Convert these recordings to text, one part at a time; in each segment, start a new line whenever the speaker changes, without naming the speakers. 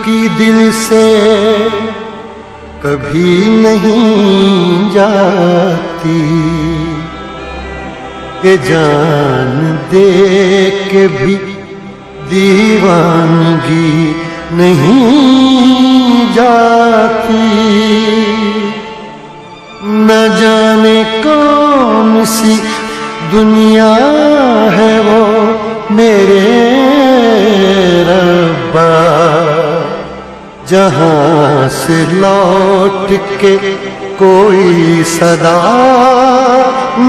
की दिल से कभी नहीं जाती, ये जान दे के भी दीवानगी नहीं जाती। न जाने कौन सी दुनिया है वो मेरे रब्बा, जहाँ से लौट के कोई सदा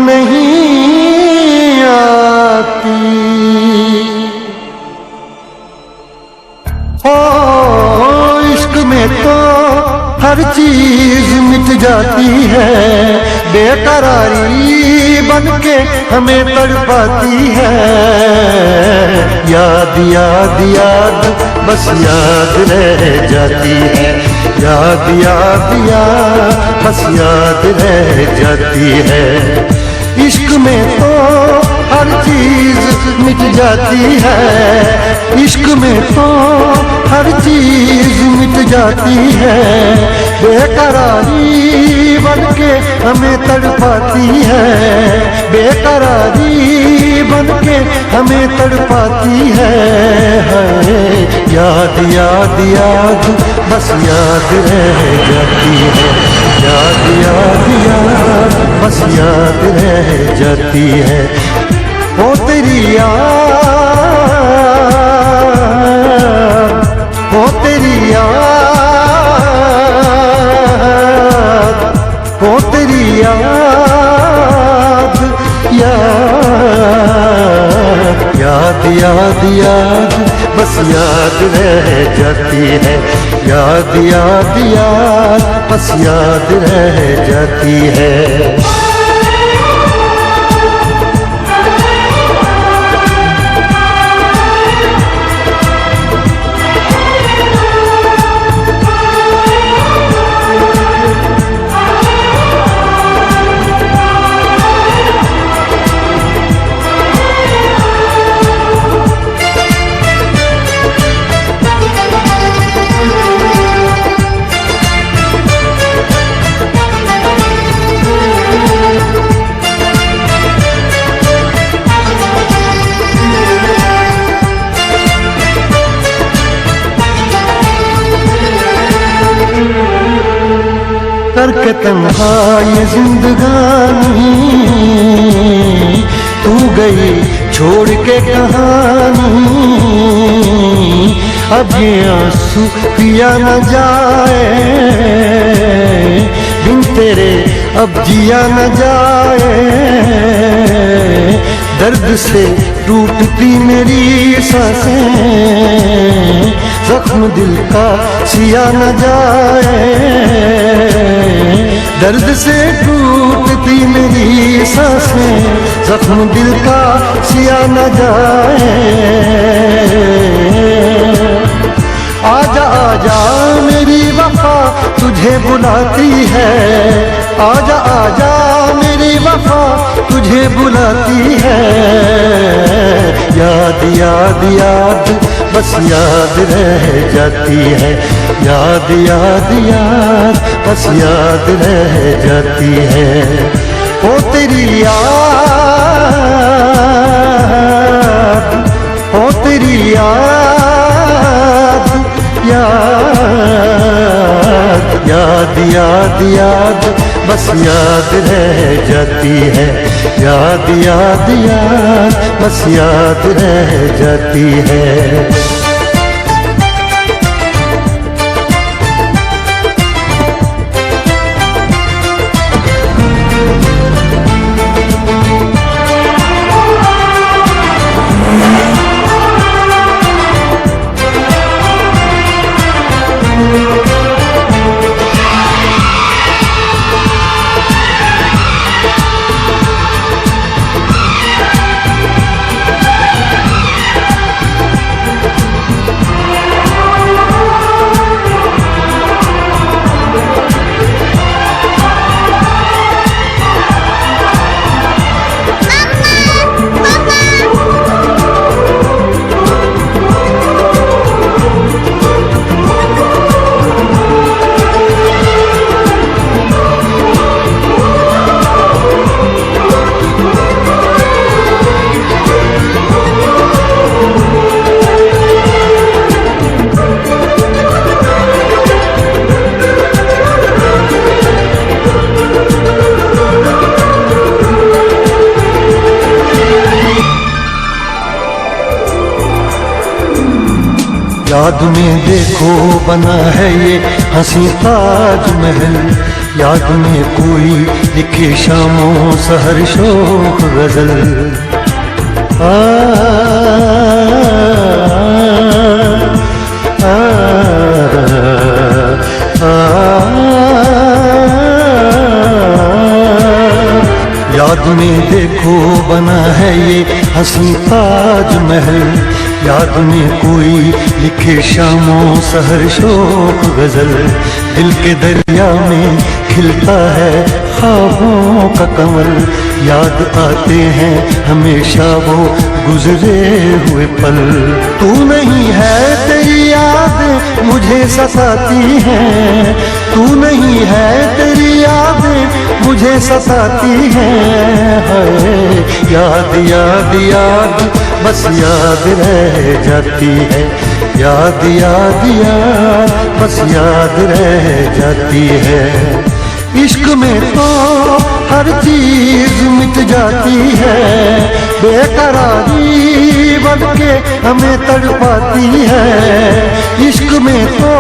नहीं आती। ओ इश्क में तो हर चीज मिट जाती है, बेकरारी बनके हमें तड़पाती है। याद याद याद बस याद रह जाती है, याद याद याद बस याद रह जाती है। इश्क में तो हर चीज मिट जाती है, इश्क में तो हर चीज मिट जाती है। बेकरारी बनके हमें तड़पाती है, बेकरारी बनके हमें तड़पाती है। याद याद याद बस याद रह जाती है, याद याद याद बस याद रह जाती है। ओ तेरी याद, ओ तेरी याद, ओ तेरी याद, याद याद याद बस याद रह जाती है, याद याद याद बस याद रह जाती है। करके तन्हा ये जिंदगानी, तू गई छोड़ के कहानी। अब ये आंसू पिया न जाए, बिन तेरे अब जिया न जाए। दर्द से टूटती मेरी सांसें, जख्म दिल का सिया न जाए। दर्द से टूटती मेरी सांसें, जख्म दिल का सिया न जाए। आजा आजा मेरी वफा तुझे बुलाती है, आजा आजा मेरी वफा तुझे बुलाती है। याद याद याद बस याद रह जाती है, याद याद याद बस याद रह जाती है। ओ तेरी याद, ओ तेरी याद, याद याद याद याद बस याद रह जाती है, याद याद याद बस याद रह जाती है। याद में देखो बना है ये हंसी ताजमहल, याद में कोई लिखे शामों सहर शोक गजल। आ, आ, आ, याद में देखो बना है ये हंसी ताजमहल, याद में कोई लिखे शामों सहर शोक गजल। दिल के दरिया में खिलता है ख्वाबों का कमल, याद आते हैं हमेशा वो गुजरे हुए पल। तू नहीं है तेरी याद मुझे सताती है, तू नहीं है तेरी याद मुझे सताती है। याद याद याद बस याद रह जाती है, याद याद याद बस याद रह जाती है। इश्क में तो हर चीज मिट जाती है, बेकरारी बन के हमें तड़पाती है। इश्क में तो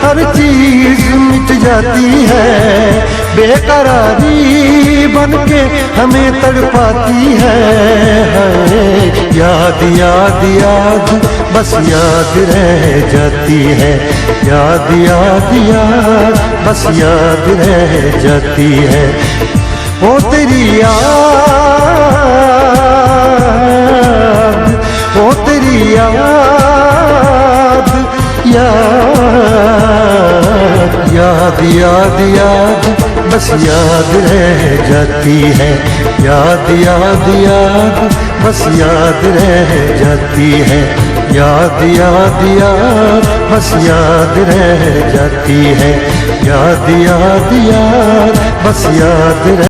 हर चीज मिट जाती है, बेकरारी बन के हमें तड़पाती है। याद याद याद बस याद रह जाती है, याद याद याद बस याद रह जाती है। ओ तेरी याद, ओ तेरी याद, याद याद याद बस याद रह जाती है, याद याद याद बस याद रह जाती है। याद याद याद बस याद रह जाती है, याद याद याद बस याद रह